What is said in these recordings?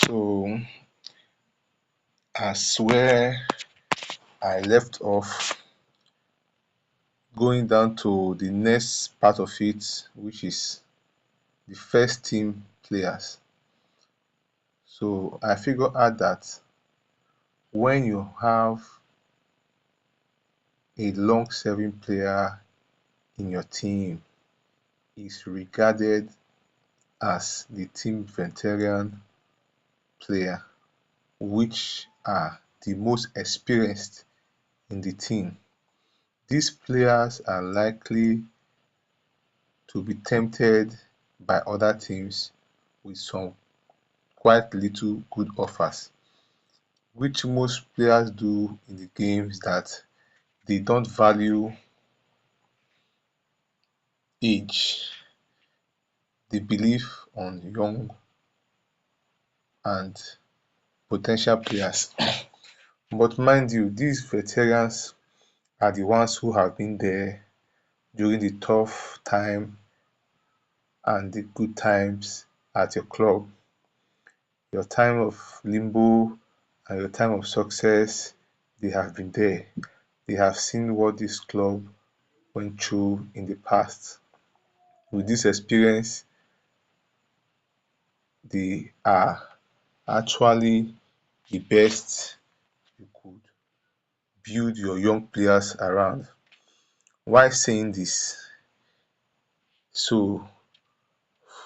So, as where I left off, going down to the next part of it, which is the first team players. So, I figured out that when you have a long serving player in your team, is regarded as the team veteran player, which are the most experienced in the team. These players are likely to be tempted by other teams with some quite little good offers, which most players do in the game is that they don't value age. They believe on young and potential players. But mind you, these veterans are the ones who have been there during the tough time and the good times at your club. Your time of limbo and your time of success, they have been there. They have seen what this club went through in the past. With this experience, they are actually the best you could build your young players around. Why saying this? So,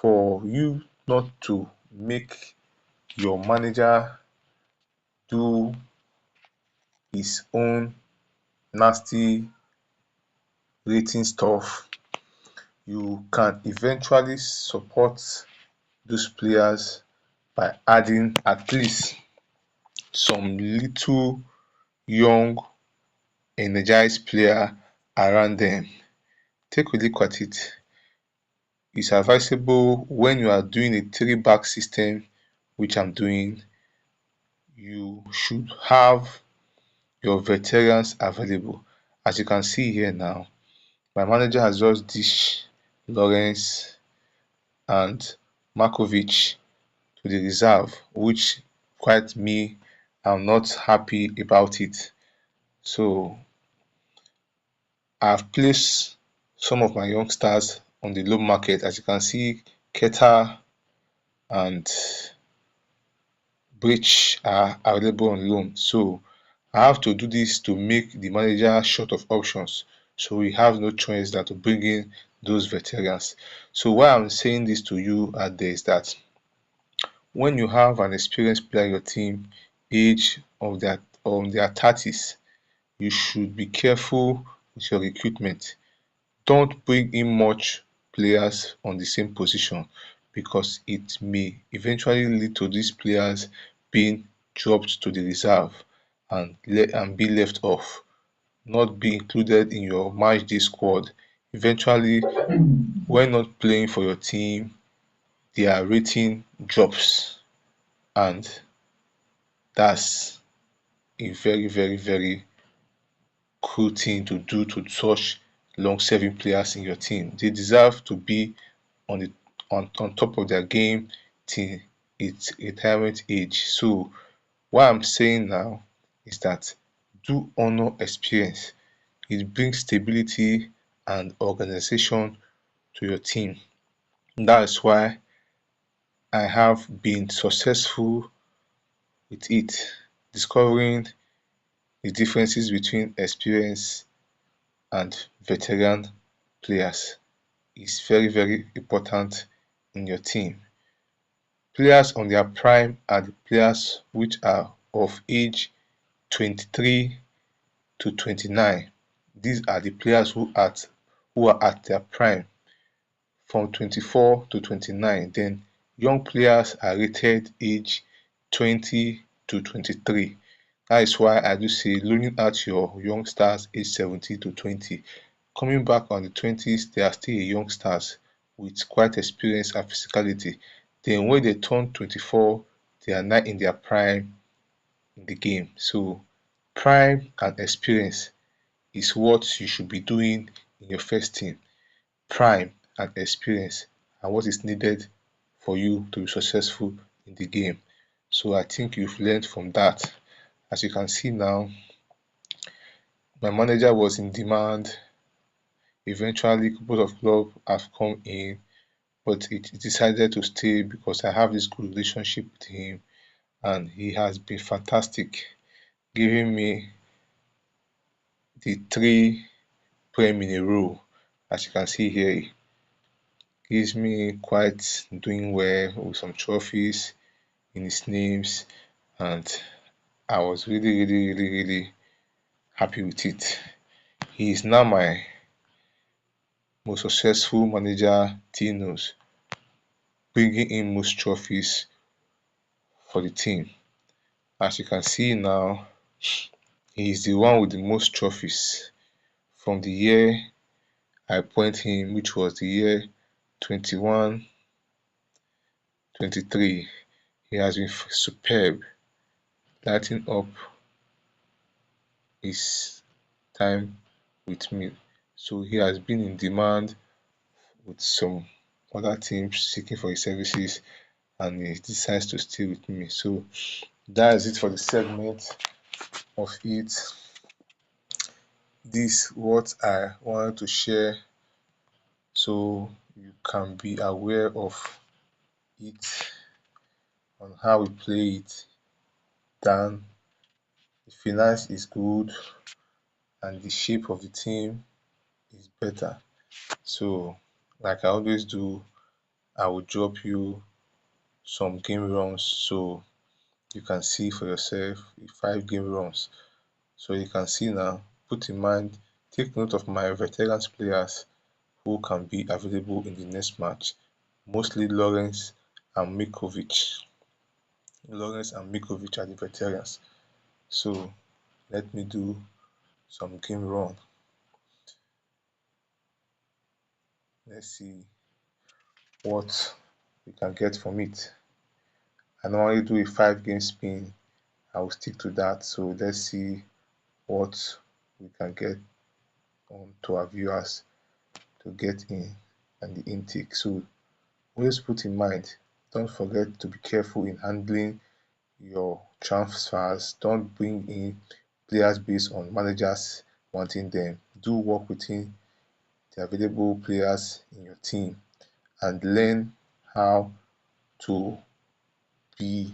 for you not to make your manager do his own nasty rating stuff, you can eventually support those players by adding at least some little young energized player around them. Take a look at it. It's advisable when you are doing a three-back system, which I'm doing, you should have your veterans available. As you can see here now, my manager has just dished Lawrence and Markovic to the reserve, which quite me, I'm not happy about it. So I've placed some of my youngsters on the loan market. As you can see, Keta and Breach are available on loan. So I have to do this to make the manager short of options. So we have no choice than to bring in those veterans. So why I'm saying this to you at there is that when you have an experienced player in your team, age of their on their 30s, you should be careful with your recruitment. Don't bring in much players on the same position because it may eventually lead to these players being dropped to the reserve and be left off, not be included in your match day squad. Eventually, when not playing for your team, their rating drops, and that's a very cool thing to do to such long serving players in your team. They deserve to be on the on top of their game till its retirement age. So what I'm saying now is that do honor experience. It brings stability and organization to your team. That is why I have been successful with it, discovering the differences between experience and veteran players is very important in your team. Players on their prime are the players which are of age 23 to 29. These are the players who are at their prime from 24 to 29. Then young players are rated age 20 to 23. That is why I do say loaning out your youngsters age 17 to 20. Coming back on the 20s, they are still youngsters with quite experience and physicality. Then when they turn 24, they are not in their prime in the game. So prime and experience is what you should be doing in your first team. Prime and experience are what is needed for you to be successful in the game. So I think you've learned from that. As you can see now, my manager was in demand. Eventually, a couple of clubs have come in, but it decided to stay because I have this good relationship with him, and he has been fantastic, giving me the three prem in a row. As you can see here, he gives me quite doing well with some trophies in his names, and I was really happy with it. He is now my most successful manager, Tinos, bringing in most trophies for the team. As you can see now, he is the one with the most trophies from the year I appointed him, which was the year 21-23. He has been superb, lighting up his time with me. So he has been in demand with some other teams seeking for his services, and he decides to stay with me. So that is it for the segment of it. This what I wanted to share so you can be aware of it, on how we play it. Then the finance is good and the shape of the team is better. So like I always do, I will drop you some game runs so you can see for yourself 5 game runs. So you can see now, put in mind, take note of my veterans players who can be available in the next match, mostly Lawrence and Mikovic. Lawrence and Mikovic are the veterans. So let me do some game run. Let's see what we can get from it. I normally do a 5 game spin. I will stick to that. So let's see what we can get on to our viewers to get in and the intake. So always put in mind, don't forget to be careful in handling your transfers. Don't bring in players based on managers wanting them. Do work within the available players in your team and learn how to be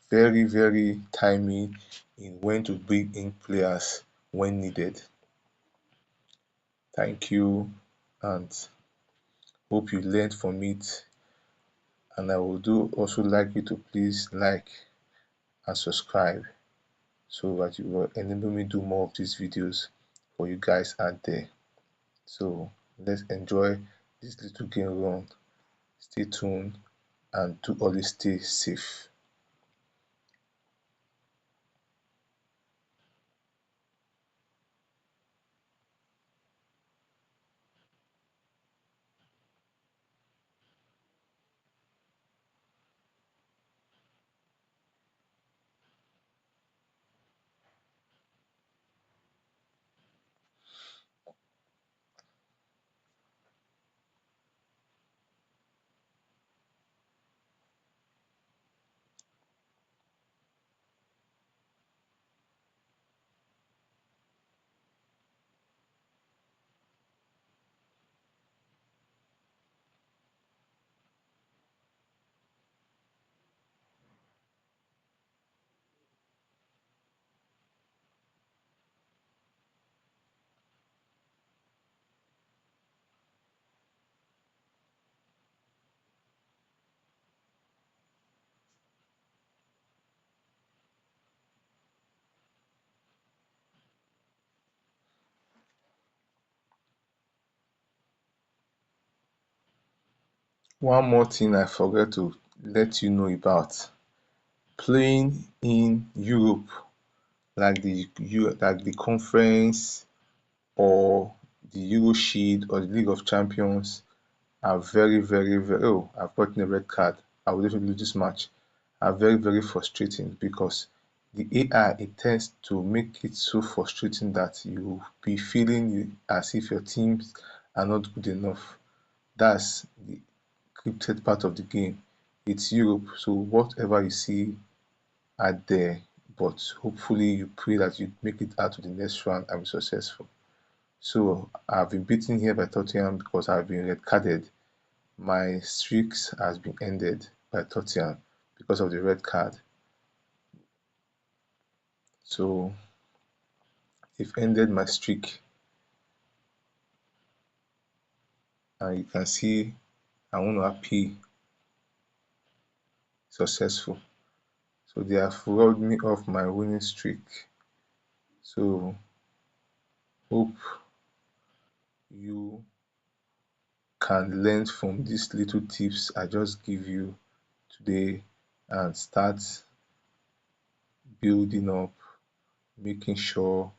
very timely in when to bring in players when needed. Thank you, and hope you learned from it. And I would do also like you to please like and subscribe so that you will enable me do more of these videos for you guys out there. So let's enjoy this little game run. Stay tuned and do always stay safe. One more thing I forgot to let you know about: playing in Europe, like the conference or the Euro Shield or the League of Champions, are very oh, I've gotten a red card, I will definitely lose this match, are very frustrating because the AI, it tends to make it so frustrating that you be feeling as if your teams are not good enough. That's the scripted part of the game. it's Europe, so whatever you see out there, but hopefully you pray that you make it out to the next round and be successful. So I've been beaten here by Tottenham because I've been red carded. My streaks has been ended by Tottenham because of the red card. So they've ended my streak, and you can see I want to appear successful. So they have robbed me of my winning streak. So hope you can learn from these little tips I just give you today and start building up, making sure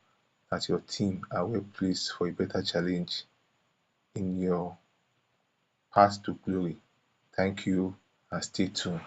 that your team are well placed for a better challenge in your path to glory. Thank you and stay tuned.